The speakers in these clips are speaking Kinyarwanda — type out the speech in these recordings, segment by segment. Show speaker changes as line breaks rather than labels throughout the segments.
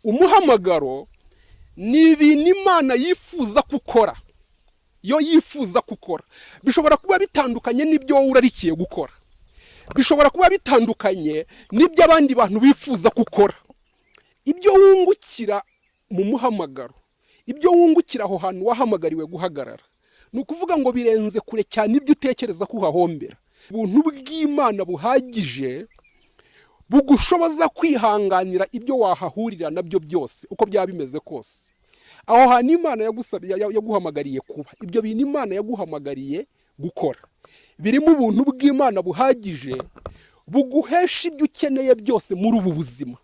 umuhamagaro ni ibintu Imana yifuza gukora. Yo yifuza gukora bishobora kuba bitandukanye n'ibyo wowe urarikiye gukora, bishobora kuba bitandukanye n'ibyo abandi bantu bifuza gukora. Ibyo wungukira mu muhamagaro, ibyo wungukira aho hantu wahamagariwe guhagarara, ni ukuvuga ngo birenze kure cyane ibyo utekereza ko uhahombera. Ubuntu bw'Imana buhagije bugushoboza kwihanganira ibyo wahahurira nabyo byose uko byaba bimeze kose. Aho hantu Imana yaguhamagariye kuba, ibyo bintu Imana yaguhamagariye gukora, birimo ubuntu bw'Imana buhagije buguhesha ibyo ukeneye byose muri ubu buzima.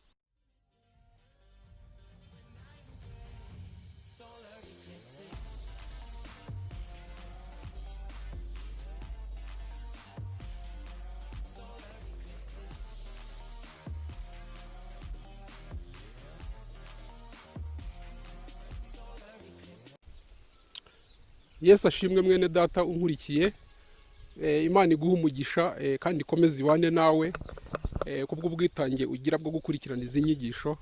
Yesu ashimwe mwene data unkurikiye, Imana iguha umugisha kandi ikomeze ibane nawe kubw'ubwitange ugira bwo gukurikirana izi nyigisho,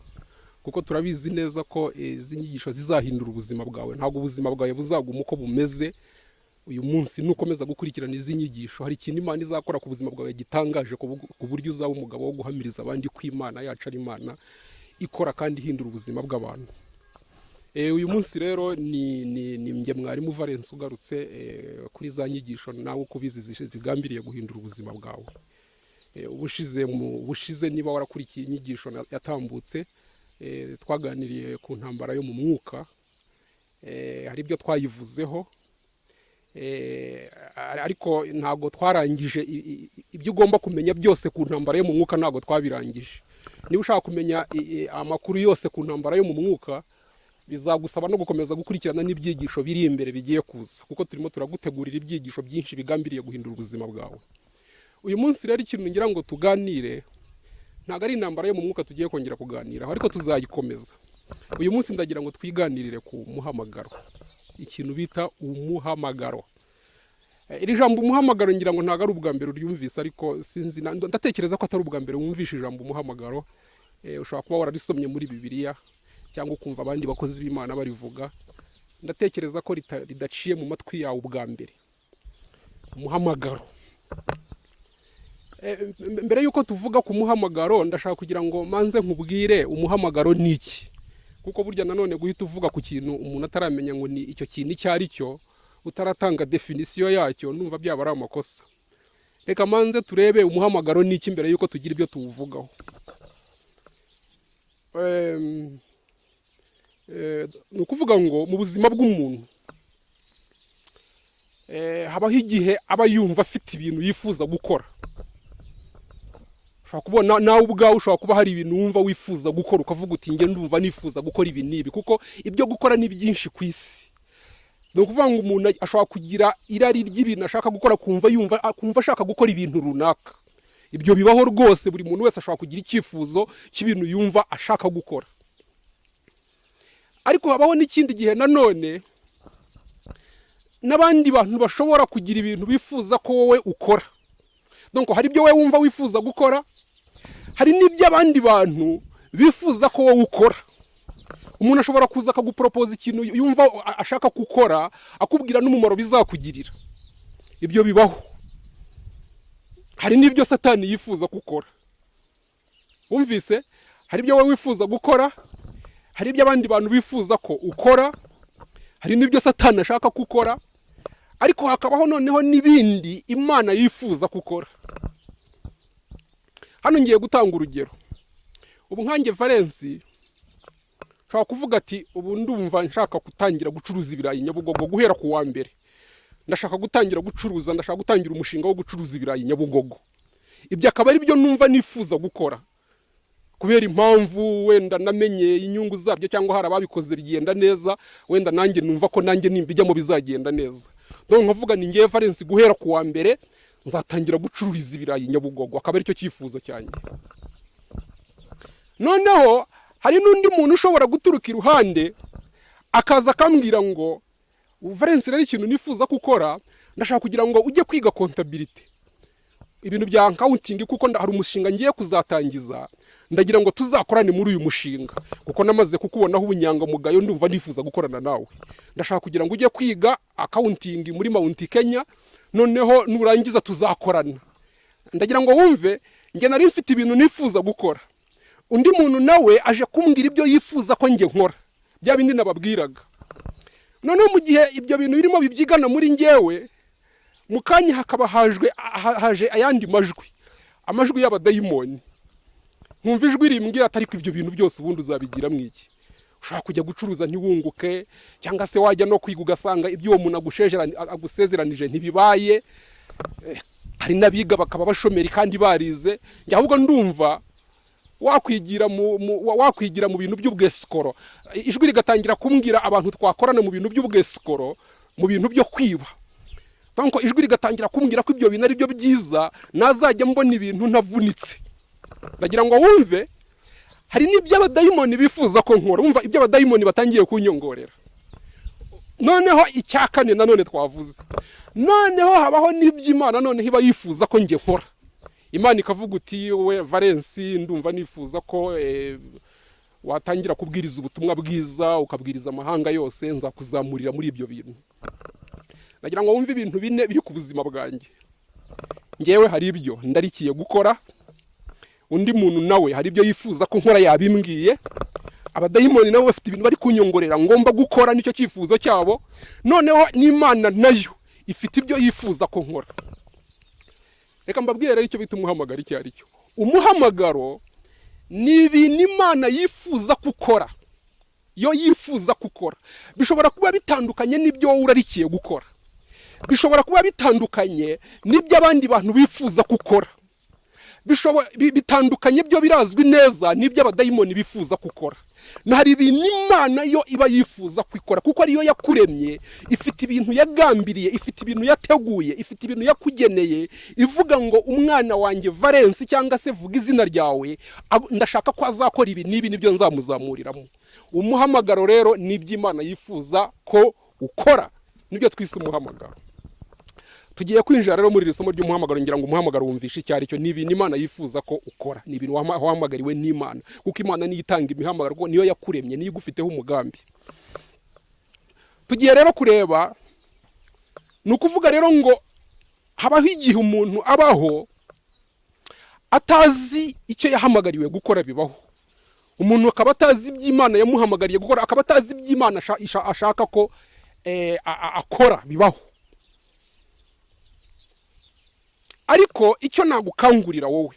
kuko turabizi neza ko izi nyigisho zizahindura ubuzima bwawe. Ntabwo ubuzima bwawe buzaguma uko bumeze uyu munsi nukomeza gukurikirana izi nyigisho. Hari ikintu Imana izakora ku buzima bwawe gitangaje, ku buryo uzaba umugabo wo guhamiriza abandi ko Imana yacu ari Imana ikora kandi ihindura ubuzima bw'abantu. Uyu munsi rero ni njye Mwalimu Valens ugarutse kuri za nyigisho nawe uko bizi zigambiriye guhindura ubuzima bwawe. Ubushize niba warakurikiye inyigisho yatambutse, twaganiriye ku ntambara yo mu mwuka, hari ibyo twayivuzeho, ariko ntabwo twarangije ibyo ugomba kumenya byose ku ntambara yo mu mwuka, ntabwo twabirangije. Niba ushaka kumenya amakuru yose ku ntambara yo mu mwuka, bizagusaba no gukomeza gukurikirana n'ibyigisho biri imbere bigiye kuza, kuko turimo turagutegurira ibyigisho byinshi bigambiriye guhindura ubuzima bwawe. Uyu munsi rero ikintu ngira ngo tuganire ntabwo ari intambara yo mu mwuka tugiye kongera kuganiraho, ariko tuzayikomeza. Uyu munsi ndagira ngo twiganirire ku muhamagaro, ikintu bita umuhamagaro. Iri jambo umuhamagaro ngira ngo ntabwo ari ubwa mbere uryumvise, ariko sinzi, ndatekereza ko atari ubwa mbere wumvishe ijambo umuhamagaro. Ushobora kuba wararisomye muri Bibiliya cyangwa ukumva abandi bakozi b'Imana barivuga. Ndatekereza ko ridaciye mu matwi yawe ubwa mbere. Umuhamagaro, mbere yuko tuvuga ku muhamagaro, ndashaka kugira ngo manze nkubwire umuhamagaro ni iki, kuko burya nanone guhita uvuga ku kintu umuntu ataramenya ngo ni icyo kintu icyo ari cyo, utaratanga definisiyo yacyo, numva byaba ari amakosa. Reka manze turebe umuhamagaro ni iki mbere yuko tugira ibyo tuwuvugaho. Ni ukuvuga ngo mu buzima bw'umuntu habaho igihe aba yumva afite ibintu yifuza gukora. Ushobora kubona nawe ubwawe, ushobora kuba hari ibintu wumva wifuza gukora, ukavuga uti nge ndumva nifuza gukora ibi n'ibi, kuko ibyo gukora ni byinshi ku isi. Ni ukuvuga ngo umuntu ashobora kugira irari ry'ibintu ashaka gukora, kumva ashaka gukora ibintu runaka. Ibyo bibaho rwose, buri muntu wese ashobora kugira icyifuzo cy'ibintu yumva ashaka gukora. Ariko habaho n'ikindi gihe nanone n'abandi bantu bashobora kugira ibintu bifuza ko wowe ukora. Donc hari ibyo wowe wumva wifuza gukora, hari n'ibyo abandi bantu bifuza ko wowe ukora. Umuntu ashobora kuza akagupropose ikintu yumva ashaka gukora, akubwira n'umumaro bizakugirira. Ibyo bibaho. Hari n'ibyo Satani yifuza gukora. Umvise? Hari ibyo wowe wifuza gukora, hari ibyo abandi bantu bifuza ko ukora, hari n'ibyo Satani ashaka gukora, ariko hakabaho noneho n'ibindi Imana yifuza gukora. Hano ngiye gutanga urugero. Ubu nkanjye Valens nshaka kuvuga ati ubu ndumva nshaka gutangira gucuruza ibirayi Nyabugogo guhera ku wa mbere. Ndashaka gutangira gucuruza, ndashaka gutangira umushinga wo gucuruza ibirayi Nyabugogo. Ibyo akaba ari byo numva nifuza gukora, kubera impamvu wenda namenye inyungu zabyo, cyangwa hari ababikoze bigenda neza, wenda nanjye numva ko nanjye nimbijyamo bizagenda neza. Donc nkavuga ni ngiye Valens guhera ku wa mbere nzatangira gucururiza ibirayi Nyabugogo, akaba ari cyo cyifuzo cyanjye. Noneho hari n'undi muntu ushobora guturuka iruhande akaza akambwira ngo Valens rero ikintu nifuza gukora, ndashaka kugira ngo ujye kwiga kontabilite, ibintu bya accounting, kuko hari umushinga ngiye kuzatangiza, ndagira ngo tuzakorane muri uyu mushinga kuko namaze kukubonaho ubunyangamugayo ndumva nifuza gukorana nawe. Ndashaka kugira ngo ujye kwiga accounting muri Mount Kenya, noneho nurangiza tuzakorana. Ndagira ngo wumve nge nari mfite ibintu nifuza gukora, undi muntu nawe aje kumbwira ibyo yifuza ko nge nkora, bya bindi nababwiraga. Noneho mu gihe ibyo bintu birimo bibyigana muri ngewe, mu kanya hakaba haje ayandi amajwi y'abadayimoni. Nkumva ijwi rimbwira atari ko ibyo bintu byose ubundi uzabigira mwiki, ushaka kujya gucuruza ntiwunguke, cyangwa se wajya no kwiga ugasanga ibyo uwo muntu agusezeranije ntibibaye. Hari n'abiga bakaba bashomeri kandi barize. Njye ahubwo ndumva wakwigira mu bintu by'ubwesikoro. Ijwi rigatangira kumbwira abantu twakorana mu bintu by'ubwesikoro, mu bintu byo kwiba. Tanko ijwi rigatangira kumbwira ko ibyo bintu ari byo byiza, nazajya mbona ibintu ntavunitse. Ndagira ngo wumve hari n'iby'abadayimoni bifuza ko nkora. Wumva iby'abadayimoni batangiye kunyongorera. Noneho icyakane nanone twavuze, noneho habaho n'iby'Imana noneho iba yifuza ko nge nkora. Imana ikavuga uti we Valens, ndumva nifuza ko watangira kubwiriza ubutumwa bwiza, ukabwiriza amahanga yose, nzakuzamurira muri ibyo bintu. Nagira ngo wumve ibintu bine biri ku buzima bwanjye. Ngewe hari ibyo ndarikiye gukora, undi muntu nawe hari ibyo yifuza ko nkora yabimbwiye, abadayimoni nabo bafite ibintu bari kunyongorera ngomba gukora, nicyo cyifuzo cyabo. Noneho n'Imana nayo ifite ibyo yifuza ko nkora. Reka mbabwire rero icyo bita umuhamagaro icyo ari cyo. Umuhamagaro ni ibintu Imana yifuza gukora. Yo yifuza gukora bishobora kuba bitandukanye n'ibyo wowe urarikiye gukora, bishobora kuba bitandukanye n'ibyo abandi bantu bifuza gukora, bitandukanye byo birazwi neza n'ibyo abadayimoni bifuza gukora. Na hari ibintu Imana yo iba yifuza kwikora kuko ariyo yakuremye, ifite ibintu yagambiriye, ifite ibintu yateguye, ifite ibintu yakugeneye, ivuga ngo umwana wanjye Valens cyangwa se vuga izina ryawe, ndashaka ko azakora ibi n'ibi nibyo nzamuzamuriramo. Umuhamagaro rero ni iby'Imana yifuza ko ukora, nibyo twise umuhamagaro. Tugiye kwinjira rero muri iri somo ry'umuhamagaro. Ngira ngo umuhamagaro wumvishe icyo ari cyo. Ni ibintu Imana yifuza ko ukora, ni ibintu wahamagariwe n'Imana, kuko Imana niyo itanga imihamagaro, niyo yakuremye, niyo igufiteho umugambi. Tugiye rero kureba, ni ukuvuga rero ngo habaho igihe umuntu abaho atazi icyo yahamagariwe gukora. Bibaho umuntu akaba atazi iby'Imana yamuhamagariye gukora, akaba atazi iby'Imana ashaka ko akora. Bibaho. Ariko icyo nagukangurira wowe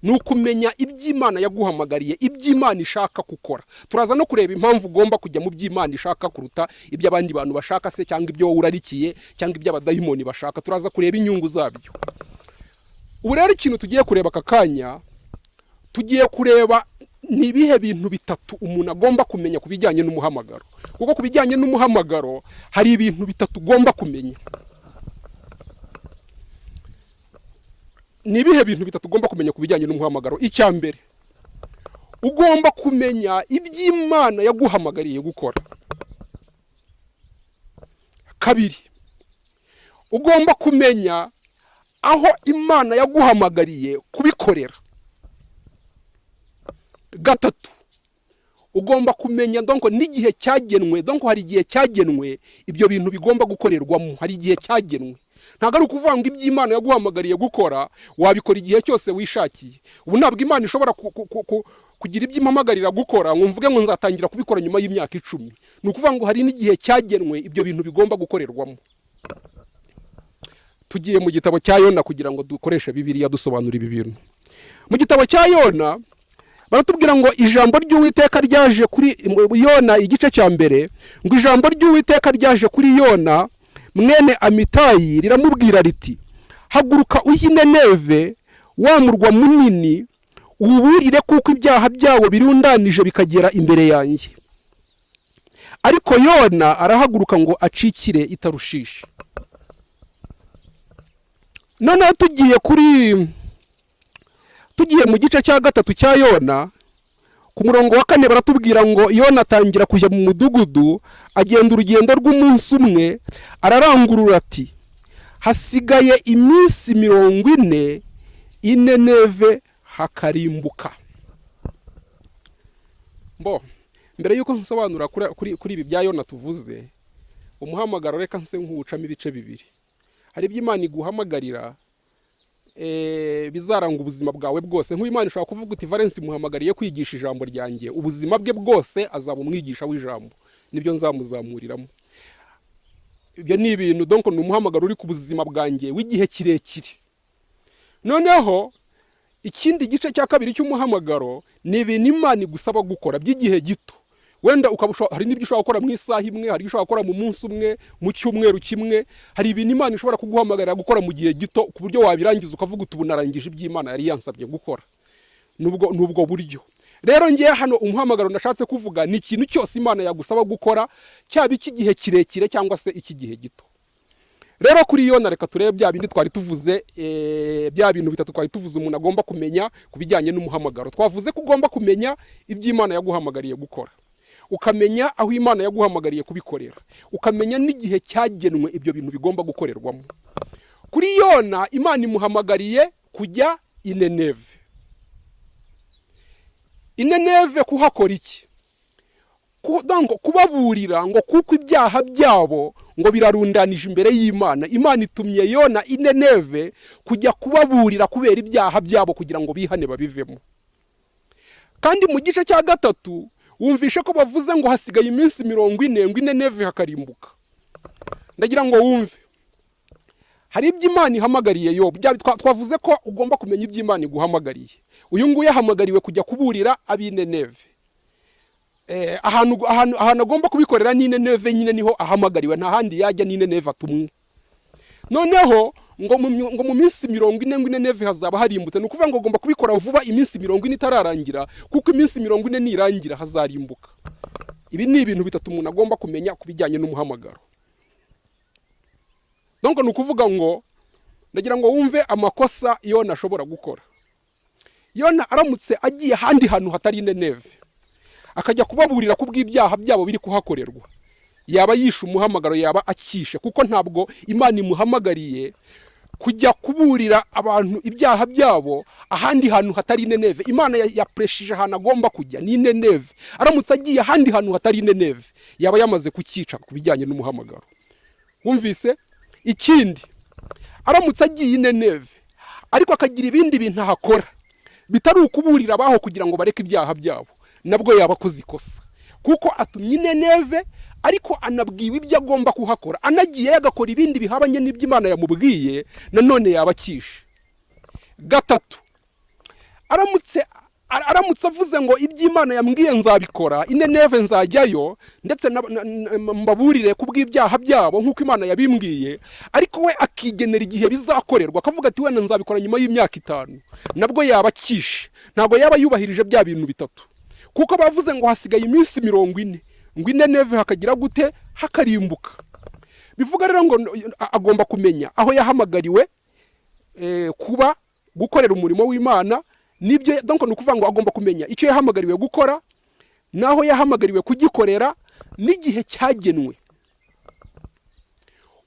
ni ukumenya iby'Imana yaguhamagariye, iby'Imana ishaka gukora. Turaza no kureba impamvu ugomba kujya mu by'Imana ishaka kuruta ibyo abandi bantu bashaka se, cyangwa ibyo wowe urarikiye, cyangwa ibyo abadayimoni bashaka. Turaza kureba inyungu zabyo. Ubu rero ikintu tugiye kureba aka kanya, tugiye kureba ni ibihe bintu bitatu umuntu agomba kumenya ku bijyanye n'umuhamagaro. Kuko ku bijyanye n'umuhamagaro hari ibintu bitatu ugomba kumenya. Ni ibihe bintu bitatu ugomba kumenya ku bijyanye n'umuhamagaro? Icya mbere, ugomba kumenya iby'Imana yaguhamagariye gukora. Kabiri, ugomba kumenya aho Imana yaguhamagariye kubikorera. Gatatu, ugomba kumenya donc n'igihe cyagenwe, donc hari igihe cyagenwe ibyo bintu bigomba gukorerwamo, hari igihe cyagenwe. Ntabwo ari ukuvuga ngo iby'Imana yaguhamagariye gukora wabikora igihe cyose wishakiye. Ubu ntabwo Imana ishobora kugira ibyo impamagarira gukora ngo mvuge ngo nzatangira kubikora nyuma y'imyaka 10. Ni ukuvuga ngo hari n'igihe cyagenwe ibyo bintu bigomba gukorerwamo. Tugiye mu gitabo cya Yona kugira ngo dukoreshe Bibiliya dusobanura ibi bintu. Mu gitabo cya Yona baratubwira ngo ijambo ry'Uwiteka ryaje kuri Yona, igice cya mbere, ngo ijambo ry'Uwiteka ryaje kuri Yona mwene Amitayi riramubwira riti, haguruka ujye i Nineve, wa murwa munini, uwuburire kuko ibyaha byawo birundanije bikagera imbere yanjye. Ariko Yona arahaguruka ngo acikire i Tarushishi. Noneho tugiye mu gice cya gatatu cya Yona, ku murongo wa 4 baratubwira ngo Yona atangira kujya mu mudugudu, agenda urugendo rw'umunsi umwe, ararangurura ati, hasigaye iminsi 40 i Nineve hakarimbuka. mbere yuko nsobanura kuri ibi bya Yona tuvuze, umuhamagaro reka nse nk'uwucamo ibice bibiri. Hari ibyo Imana iguhamagarira bizaranga ubuzima bwawe bwose. Nk'Imana ishobora kuvuga uti Valens muhamagariye kwigisha ijambo ryanjye, ubuzima bwe bwose azaba umwigisha w'ijambo, nibyo nzamuzamuriramo. Ibyo ni ibintu donc ni umuhamagaro uri ku buzima bwanjye w'igihe kirekire. Noneho ikindi gice cya kabiri cy'umuhamagaro ni ibintu Imana igusaba gukora by'igihe gito. Wenda hari n'ibyo ushobora gukora mu isaha imwe, hari ibyo ushobora gukora mu munsi umwe, mu cyumweru kimwe. Hari ibintu Imana ishobora kuguhamagarira gukora mu gihe gito ku buryo wabirangiza ukavuga uti ubu narangije iby'Imana yari yansabye gukora. Nubwo buryo rero ngiye hano umuhamagaro ndashatse kuvuga ni ikintu cyose Imana yagusaba gukora, cyaba icy'igihe kirekire cyangwa se icy'igihe gito. Rero kuri Yona reka turebe bya bindi twari tuvuze, bya bintu bitatu twari tuvuze umuntu agomba kumenya ku bijyanye n'umuhamagaro. Twavuze ko ugomba kumenya iby'Imana yaguhamagariye gukora, ukamenya aho Imana yaguhamagariye kubikorera, ukamenya n'igihe cyagenwe ibyo bintu bigomba gukorerwamo. Kuri Yona Imana imuhamagariye kujya i Nineve kuhakora iki? Kubaburira ngo kuko ibyaha byabo ngo birarundanije imbere y'Imana. Imana itumye Yona i Nineve kujya kubaburira kubera ibyaha byabo kugira ngo bihane babivemo. Kandi mu gice cya gatatu wumvishe ko bavuze ngo hasigaye iminsi 40 ngo i Nineve hakarimbuka. Ndagira ngo wumve, hari ibyo Imana ihamagariye Yobu. Twavuze ko ugomba kumenya ibyo Imana iguhamagariye. Uyu nguyu yahamagariwe kujya kuburira ab'i Nineve. Ahantu agomba kubikorera ni Nineve nyine niho ahamagariwe, nta handi yajya ni Nineve atumwe. Noneho ngo mu minsi 40 ngo Nineve hazaba harimbutse. Ni ukuvuga ngo ugomba kubikora vuba iminsi 40 itararangira, kuko iminsi 40 nirangira hazarimbuka. Ibi ni ibintu bitatu umuntu agomba kumenya ku bijyanye n'umuhamagaro. Donc ni ukuvuga ngo ndagira ngo wumve amakosa Yona ashobora gukora. Yona aramutse agiye handi hantu hatari Nineve akajya kubaburira kubw'ibyaha byabo biri kuhakorerwa, yaba yishe umuhamagaro, yaba akishe, kuko ntabwo Imana imuhamagariye kujya kuburira abantu ibyaha byabo ahandi hantu hatari Nineve. Imana yapreshije ahantu agomba kujya ni Nineve. Aramutse agiye ahandi hantu hatari Nineve yaba yamaze kukica ku bijyanye n'umuhamagaro. Wumvise? Ikindi, aramutse agiye i Nineve ariko akagira ibindi bintu ahakora bitari ukuburira abaho kugira ngo bareke ibyaha byabo, nabwo yaba akoze ikosa, kuko atumye i Nineve ariko anabwiwe ibyo agomba kuhakora, anagiye agakora ibindi bihabanye n'ibyo Imana yamubwiye, nanone yaba akishe. Gatatu, aramutse avuze ngo iby'Imana yambwiye nzabikora, i Nineve nzajyayo ndetse mbaburire kubw'ibyaha byabo nk'uko Imana yabimbwiye, ariko we akigenera igihe bizakorerwa, akavuga ati wenda nzabikora nyuma y'imyaka 5, nabwo yaba akishe. Ntabwo yaba yubahirije bya bintu bitatu, kuko bavuze ngo hasigaye iminsi 40 ngo i Nineve hakagira gute, hakarimbuka. Bivuga rero ngo agomba kumenya aho yahamagariwe kuba gukorera umurimo w'Imana. Nibyo donc ni ukuvuga ngo agomba kumenya icyo yahamagariwe gukora, naho yahamagariwe kugikorera, n'igihe cyagenwe.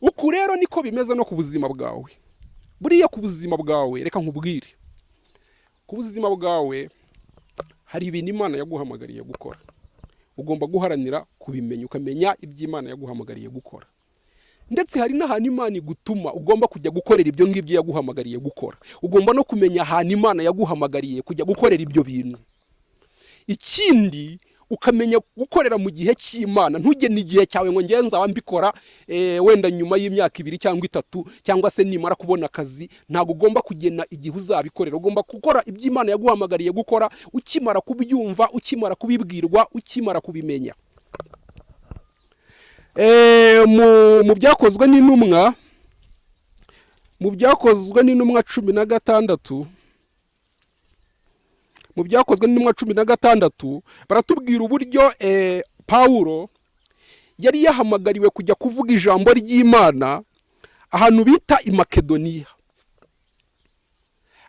Uku rero niko bimeze no ku buzima bwawe. Buriya ku buzima bwawe reka nkubwire, ku buzima bwawe hari ibintu Imana yaguhamagariye gukora, ugomba guharanira kubimenya, ukamenya iby'Imana yaguhamagariye gukora. Ndetse hari n'ahantu Imana igutuma ugomba kujya gukorera ibyo ngibyo yaguhamagariye gukora. Ugomba no kumenya ahantu Imana yaguhamagariye kujya gukorera ibyo bintu. Ikindi, ukamenya gukorera mu gihe cy'Imana. Ntugene igihe cyawe ngo ngiye nzaba mbikora wenda nyuma y'imyaka 2 cyangwa 3 cyangwa se nimara kubona akazi. Ntabwo ugomba kugena igihe uzabikorera. Ugomba gukora iby'Imana yaguhamagariye gukora ukimara kubyumva, ukimara kubibwirwa, ukimara kubimenya. Mu byakozwe n'intumwa 16, mu byakozwe n'intumwa 16 baratubwira uburyo Pawulo yari yahamagariwe kujya kuvuga ijambo ry'Imana ahantu bita i Makedoniya,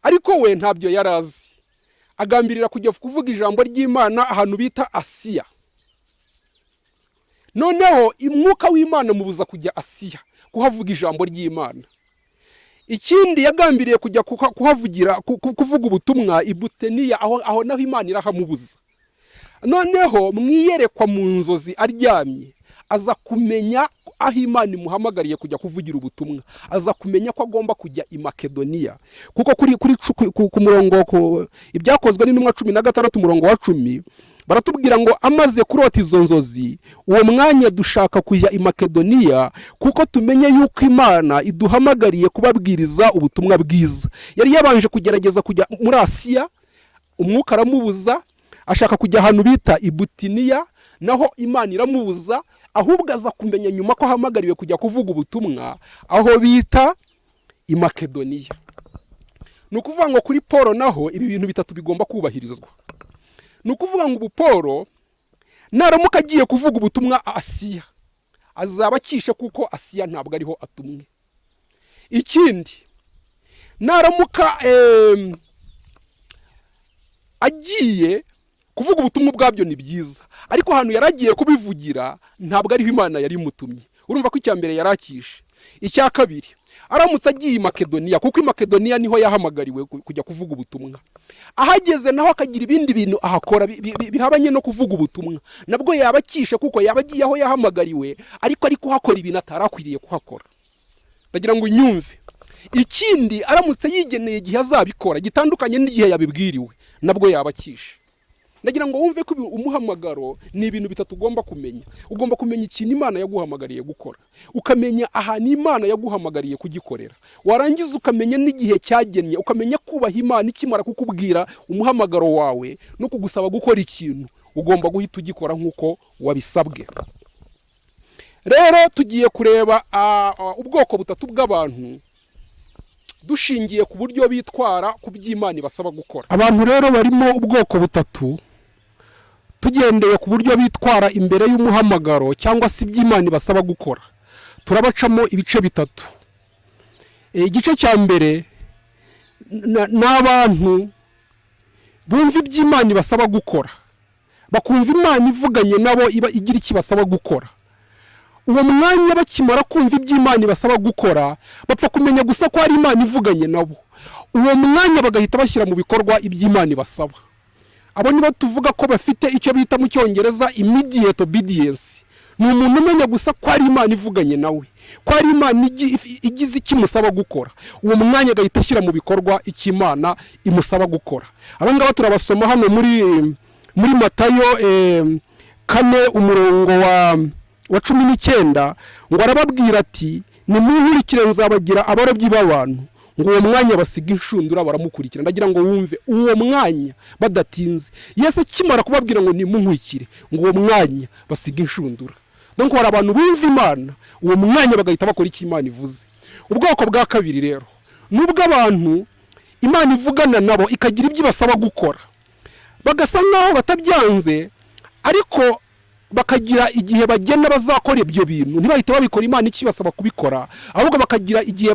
ariko we ntabyo yarazi. Agambirira kujya kuvuga ijambo ry'Imana ahantu bita Asiya. Noneho umwuka w'Imana mubuza kujya Asiya kuhavuga ijambo ry'Imana. Ikindi, yagambiriye kujya kuhavugira kuvuga ubutumwa i Buteniya, aho naho Imana irahamubuza. noneho mwiyerekwa mu nzozi aryamye aza kumenya aho Imana imuhamagariye kujya kuvugira ubutumwa, aza kumenya ko agomba kujya i Makedoniya, kuko ku murongo ibyakozwe n'intumwa 16 umurongo wa 10 baratubwira ngo amaze kurota izo nzozi, uwo mwanya dushaka kujya i Makedoniya kuko tumenye yuko Imana iduhamagariye kubabwiriza ubutumwa bwiza. Yari yabanje kugerageza kujya muri Asiya, umwuka aramubuza, ashaka kujya ahantu bita i Butiniya, naho Imana iramubuza, ahubwo aza kumenya nyuma ko ahamagariwe kujya kuvuga ubutumwa aho bita i Makedoniya. Ni ukuvuga ngo kuri Paul naho ibi bintu bitatu bigomba kubahirizwa. Ni ukuvuga ngo ubu Paul naramuka agiye kuvuga ubutumwa Asiya azaba akishe, kuko Asiya ntabwo ariho atumwe. Ikindi, naramuka agiye kuvuga ubutumwa bwabyo ni byiza, ariko ahantu yaragiye kubivugira ntabwo ariho Imana yari imutumye. Urumva ko icya mbere yarakishe. Icya kabiri, aramutse agiye i Makedoniya, kuko i Makedoniya niho yahamagariwe kujya kuvuga ubutumwa, ahageze naho akagira ibindi bintu ahakora bihabanye no kuvuga ubutumwa, nabwo yaba akishe, kuko yaba agiye aho yahamagariwe ariko ari kuhakora ibintu atarakwiriye kuhakora. Ndagira ngo unyumve. Ikindi, aramutse yigeneye igihe azabikora gitandukanye n'igihe yabibwiriwe, nabwo yaba akishe. Ndagira ngo wumve ko umuhamagaro ni ibintu bitatu ugomba kumenya. Ugomba kumenya ikintu Imana yaguhamagariye gukora, ukamenya ahantu Imana yaguhamagariye kugikorera, warangiza ukamenya n'igihe cyagennye, ukamenya kubaha Imana ikimara kukubwira umuhamagaro wawe no kugusaba gukora ikintu, ugomba guhita ugikora nk'uko wabisabwe. Rero tugiye kureba ubwoko butatu bw'abantu dushingiye ku buryo bitwara ku by'Imana basaba gukora. Abantu rero barimo ubwoko butatu, tugendeye ku buryo bitwara imbere y'umuhamagaro cyangwa se iby'Imana basaba gukora. Turabacamo ibice bitatu. Igice cya mbere n'abantu bumva iby'Imana basaba gukora, bakumva Imana ivuganye nabo igira iki basaba gukora. Uwo mwanya bakimara kumva iby'Imana basaba gukora, bapfa kumenya gusa ko ari Imana ivuganye nabo. Uwo mwanya bagahita bashyira mu bikorwa iby'Imana basaba. Abo nibo tuvuga ko bafite icyo bita mu Cyongereza immediate obedience. Ni umuntu umenya gusa ko ari Imana ivuganye nawe, ko ari Imana igize iki musaba gukora. Uwo mwanya agahita ashyira mu bikorwa icyo Imana imusaba gukora. Aba ngaba turabasoma hano muri Matayo 4 umurongo wa 19, ngo arababwira ati nimunkurikire nzabagira abarobyi b'abantu, ngo uwo mwanya basiga inshundura baramukurikira. Ndagira ngo wumve uwo mwanya badatinze, Yesu akimara kubabwira ngo nimunkurikire, ngo uwo mwanya basiga inshundura. Donc hari abantu bumva Imana, uwo mwanya bagahita bakora icyo Imana ivuze. Ubwoko bwa kabiri rero nubwo abantu Imana ivugana nabo ikagira ibyo basaba gukora, bagasa naho batabyanze, ariko bakagira igihe bagenda bazakora ibyo bintu, ntibahite babikora Imana iki basaba kubikora, ahubwo bakagira igihe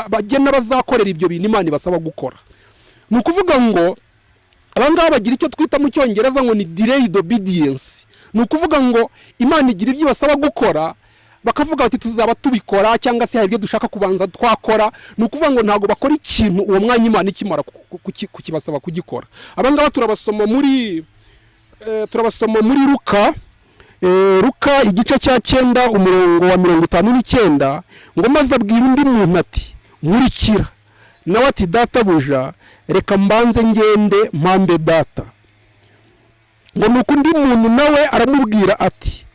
bagenda bazakorera ibyo bintu Imana basaba gukora. Ni ukuvuga ngo abangaba bagira icyo twita mu Cyongereza ngo ni delayed obedience. Ni ukuvuga ngo Imana igira ibyo basaba gukora, bakavuga bati tuzaba tubikora, cyangwa se hari ibyo dushaka kubanza twakora. Ni ukuvuga ngo ntago bakora ikintu uwo mwanya Imana ikimara kukibasaba kugikora. Abangaba turabasoma muri Luka igice cya 9 umurongo wa 59, ngo maze abwira undi muntu ati nkurikira, nawe ati databuja reka mbanze ngende mpambe data. Ngo nuko undi muntu nawe aramubwira ati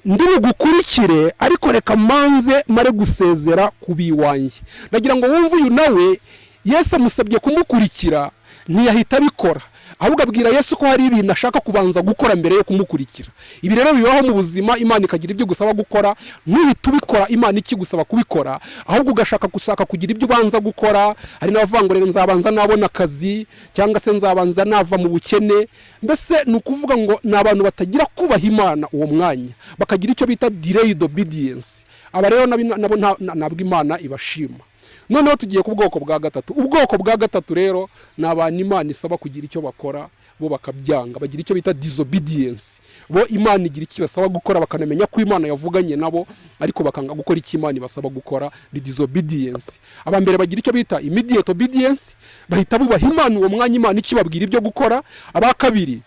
ndi bugukurikire, ariko reka mbanze mare gusezera kubiwanjye. Ndagira ngo wumve uyu nawe Yesu amusabye kumukurikira, ntiyahita abikora, ahubwo abwira Yesu ko hari ibintu ashaka kubanza gukora mbere yo kumukurikira. Ibi rero bibaho mu buzima, Imana ikagira ibyo gusaba gukora, ntuhite ubikora Imana ikigusaba kubikora, ahubwo ugashaka kugira ibyo ubanza gukora. Hari n'abavuga ngo nzabanza nabona akazi, cyangwa se nzabanza nava mu bukene. Mbese ni ukuvuga ngo ni abantu batagira kubaha Imana uwo mwanya, bakagira icyo bita delayed obedience. Aba rero nabo ntabwo Imana ibashima. Noneho tugiye ku bwoko bwa gatatu. Ubwoko bwa gatatu rero ni abantu Imana isaba kugira icyo bakora, bo bakabyanga, bagira icyo bita disobedience. Bo Imana igira icyo basaba gukora, bakanamenya ko Imana yavuganye nabo, ariko bakanga gukora icyo Imana ibasaba gukora, ni disobedience. Abambere bagira icyo bita immediate obedience, bahita bubaha Imana uwo mwanya Imana ikibabwira ibyo gukora. Aba kabiri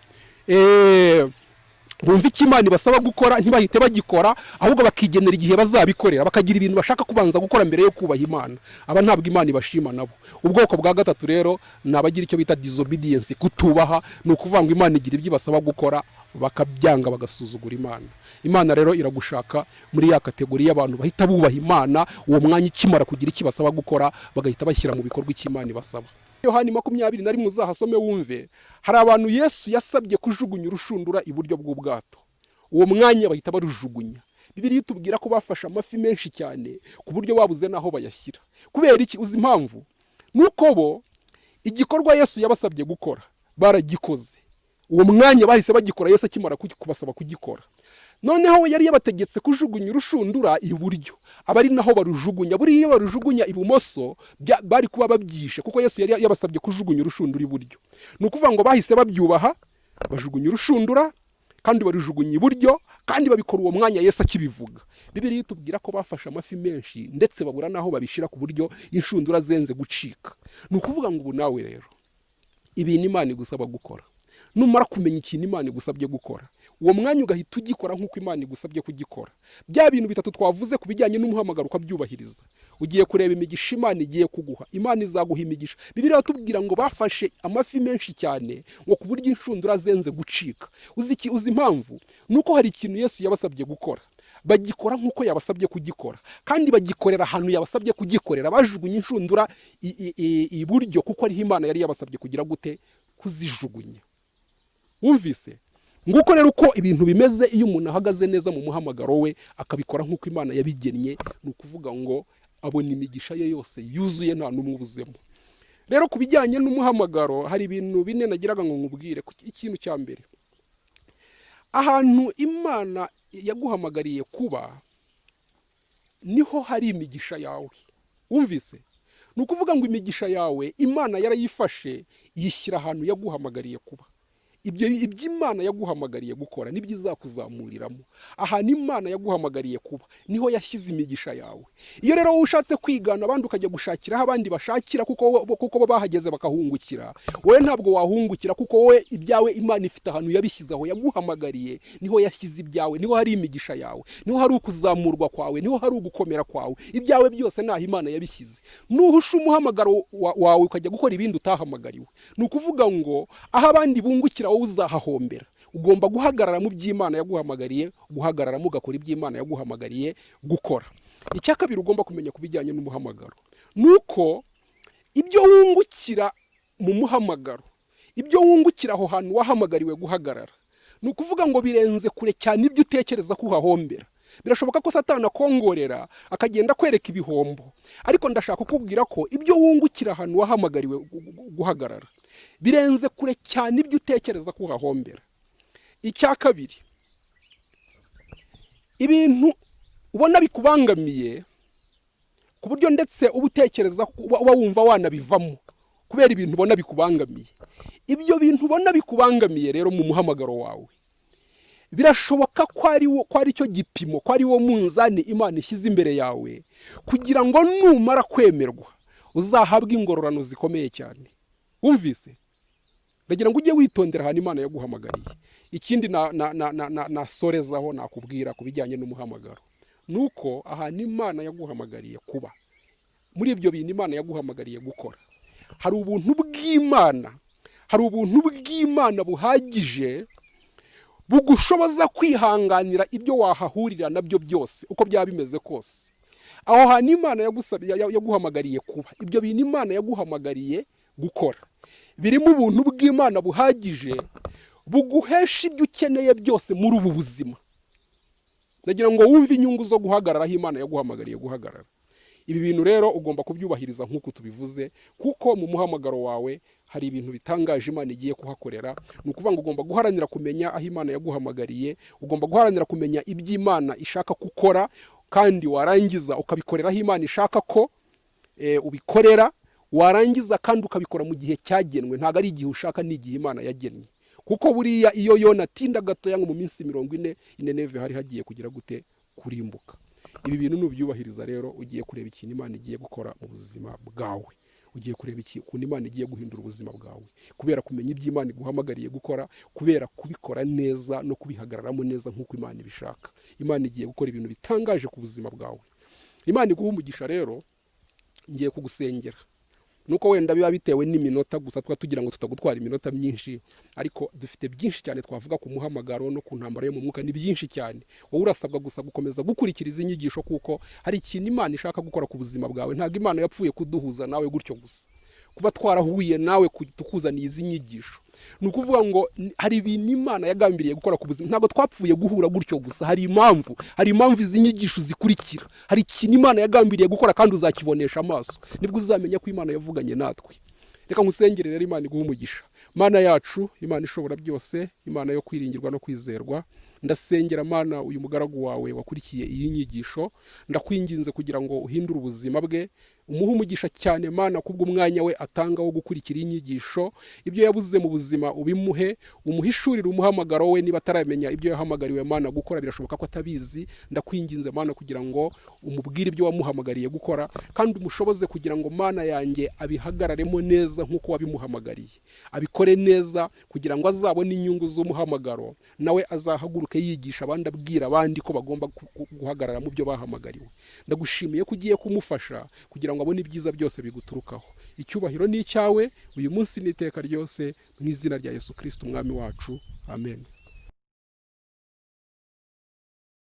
bumva icyo Imana ibasaba gukora ntibahite bagikora, ahubwo bakigenera igihe bazabikorera, bakagira ibintu bashaka kubanza gukora mbere yo kubaha Imana. Aba ntabwo Imana ibashima nabo. Ubwoko bwa gatatu rero ni abagira icyo bita disobedience, kutubaha. Ni ukuvuga ngo Imana igira ibyo ibasaba gukora bakabyanga, bagasuzugura Imana. Imana rero iragushaka muri ya kategori y'abantu bahita bubaha Imana uwo mwanya ikimara kugira icyo ibasaba gukora, bagahita bashyira mu bikorwa icyo Imana ibasaba. Yohani 21 uzahasome wumve, hari abantu Yesu yasabye kujugunya urushundura iburyo bw'ubwato. Uwo mwanya bahita barujugunya. Bibiliya itubwira ko bafashe amafi menshi cyane ku buryo babuze naho bayashyira. Kubera iki? Uzi impamvu? Nuko bo igikorwa Yesu yabasabye gukora baragikoze. Uwo mwanya bahise bagikora Yesu akimara kubasaba kugikora. Noneho yari yabategetse kujugunya urushundura iburyo, abari naho barujugunya. Buri iyo barujugunya ibumoso bari kuba babyishe, kuko Yesu yari yabasabye kujugunya urushundura iburyo. Ni ukuvuga ngo bahise babyubaha, bajugunya urushundura kandi barujugunya iburyo, kandi babikora uwo mwanya Yesu akibivuga. Bibiliya itubwira ko bafashe amafi menshi ndetse babura naho babishira ku buryo inshundura zenze gucika. Ni ukuvuga ngo ubu nawe rero ibintu Imana igusaba gukora, numara kumenya ikintu Imana igusabye gukora, uwo mwanya ugahita ugikora nk'uko Imana igusabye kugikora. Bya bintu bitatu twavuze ku bijyanye n'umuhamagaro ukabyubahiriza, ugiye kureba imigisha Imana igiye kuguha. Imana izaguha imigisha. Bibiliya itubwira ngo bafashe amafi menshi cyane ngo ku buryo inshundura zenze gucika. Uzi impamvu? Nuko hari ikintu Yesu yabasabye gukora, bagikora nk'uko yabasabye kugikora, kandi bagikorera ahantu yabasabye kugikorera. Bajugunya inshundura iburyo kuko ariho Imana yari yabasabye kugira gute? Kuzijugunya. Wumvise? Nguko rero uko ibintu bimeze iyo umuntu ahagaze neza mu muhamagaro we akabikora nk'uko Imana yabigennye, ni ukuvuga ngo abona imigisha ye yose yuzuye nta n'umwe ubuzemo. Rero ku bijyanye n'umuhamagaro hari ibintu bine nagiraga ngo nkubwire. Ikintu cya mbere, ahantu Imana yaguhamagariye kuba niho hari imigisha yawe. Wumvise? Ni ukuvuga ngo imigisha yawe Imana yarayifashe yishyira ahantu yaguhamagariye kuba. Ibyo Imana yaguhamagariye gukora nibyo izakuzamuriramo. Ahantu Imana yaguhamagariye kuba niho yashyize imigisha yawe. Iyo rero ushatse kwigana abandi ukajya gushakira aho abandi bashakira kuko bo bahageze bakahungukira, wowe ntabwo wahungukira, kuko wowe ibyawe Imana ifite ahantu yabishyize aho yaguhamagariye, niho yashyize ibyawe, niho hari imigisha yawe, niho hari ukuzamurwa kwawe, niho hari ugukomera kwawe. Ibyawe byose naho Imana yabishyize. Nuhusha umuhamagaro wawe ukajya gukora ibindi utahamagariwe, ni ukuvuga ngo aho abandi bungukira wowe uzahahombera. Ugomba guhagarara mu by'Imana yaguhamagariye, guhagarara mugakora iby'Imana yaguhamagariye gukora. Icya kabiri ugomba kumenya ku bijyanye n'umuhamagaro, nuko ibyo wungukira mu muhamagaro, ibyo wungukira aho hantu wahamagariwe guhagarara, ni ukuvuga ngo birenze kure cyane ibyo utekereza ko uhahombera. Birashoboka ko Satani akongorera akagenda kwereka ibihombo, ariko ndashaka kukubwira ko ibyo wungukira ahantu wahamagariwe guhagarara birenze kure cyane ibyo utekereza ko uhahombera. Icya kabiri, ibintu ubona bikubangamiye ku buryo ndetse uba utekereza uba wumva wanabivamo kubera ibintu ubona bikubangamiye. Ibyo bintu ubona bikubangamiye rero mu muhamagaro wawe, birashoboka ko ari cyo gipimo, ko ari wo munzani Imana ishyize imbere yawe kugira ngo numara kwemerwa uzahabwe ingororano zikomeye cyane. Wumvise? Ndagira ngo ujye witondera ahantu Imana yaguhamagariye. Ikindi nasorezaho nakubwira ku bijyanye n'umuhamagaro, nuko ahantu Imana yaguhamagariye kuba, muri ibyo bintu Imana yaguhamagariye gukora, hari ubuntu bw'Imana, hari ubuntu bw'Imana buhagije bugushoboza kwihanganira ibyo wahahurira nabyo byose uko byaba bimeze kose. Aho hantu Imana yaguhamagariye kuba, ibyo bintu Imana yaguhamagariye gukora, birimo ubuntu bw'Imana buhagije buguhesha ibyo ukeneye byose muri ubu buzima. Ndagira ngo wumve inyungu zo guhagarara aho Imana yaguhamagariye guhagarara. Ibi bintu rero ugomba kubyubahiriza nk'uko tubivuze, kuko mu muhamagaro wawe hari ibintu bitangaje Imana igiye kuhakorera. Ni ukuvuga ngo ugomba guharanira kumenya aho Imana yaguhamagariye, ugomba guharanira kumenya iby'Imana ishaka gukora, kandi warangiza ukabikorera aho Imana ishaka ko ubikorera, warangiza kandi ukabikora mu gihe cyagenwe. Ntabwo ari igihe ushaka, ni igihe Imana yagennye. Kuko buriya iyo Yona atinda gatoya ngo mu minsi 40 Nineve hari hagiye kugira gute? Kurimbuka. Ibi bintu nubyubahiriza rero ugiye kureba ikintu Imana igiye gukora mu buzima bwawe. ugiye kureba iki ukuntu Imana igiye guhindura ubuzima bwawe, kubera kumenya ibyo Imana iguhamagariye gukora, kubera kubikora neza no kubihagararamo neza nk'uko Imana ibishaka. Imana igiye gukora ibintu bitangaje ku buzima bwawe. Imana iguha umugisha rero. Ngiye kugusengera, nuko wenda biba bitewe n'iminota gusa, tugira ngo tutagutwara iminota myinshi, ariko dufite byinshi cyane twavuga ku muhamagaro no ku ntambara yo mu mwuka, ni byinshi cyane. Wowe urasabwa gusa gukomeza gukurikiriza inyigisho, kuko hari ikintu Imana ishaka gukora ku buzima bwawe. Ntabwo Imana yapfuye kuduhuza nawe gutyo gusa, kuba twarahuye nawe tukuzaniye izi nyigisho. Ni ukuvuga ngo hari ibintu Imana yagambiriye gukora ku buzima. Ntabwo twapfuye guhura gutyo gusa, hari impamvu izi nyigisho zikurikira. Hari ikintu Imana yagambiriye gukora kandi uzakibonesha amaso, nibwo uzamenya ko Imana yavuganye natwe. Reka nkusengere rero, Imana iguha umugisha. Mana yacu, Imana ishobora byose, Imana yo kwiringirwa no kwizerwa, ndasengera Mana uyu mugaragu wawe wakurikiye iyi nyigisho, ndakwinginze kugira ngo uhindure ubuzima bwe, umuhe umugisha cyane Mana kubw'umwanya we atanga wo gukurikira inyigisho. Ibyo yabuze mu buzima ubimuhe, umuhishurire umuhamagaro we. Niba ataramenya ibyo yahamagariwe Mana gukora, birashoboka ko atabizi, ndakwinginze Mana kugira ngo umubwire ibyo wamuhamagariye gukora, kandi umushoboze kugira ngo Mana yanjye abihagararemo neza nk'uko wabimuhamagariye, abikore neza kugira ngo azabone inyungu z'umuhamagaro, nawe azahaguruke yigisha abandi, abwira abandi ko bagomba guhagarara mu byo bahamagariwe. Ndagushimiye ko ugiye kumufasha kugira ngo abone ibyiza byose biguturukaho. Icyubahiro ni icyawe uyu munsi n'iteka ryose, mu izina rya Yesu Kristo umwami wacu, amen.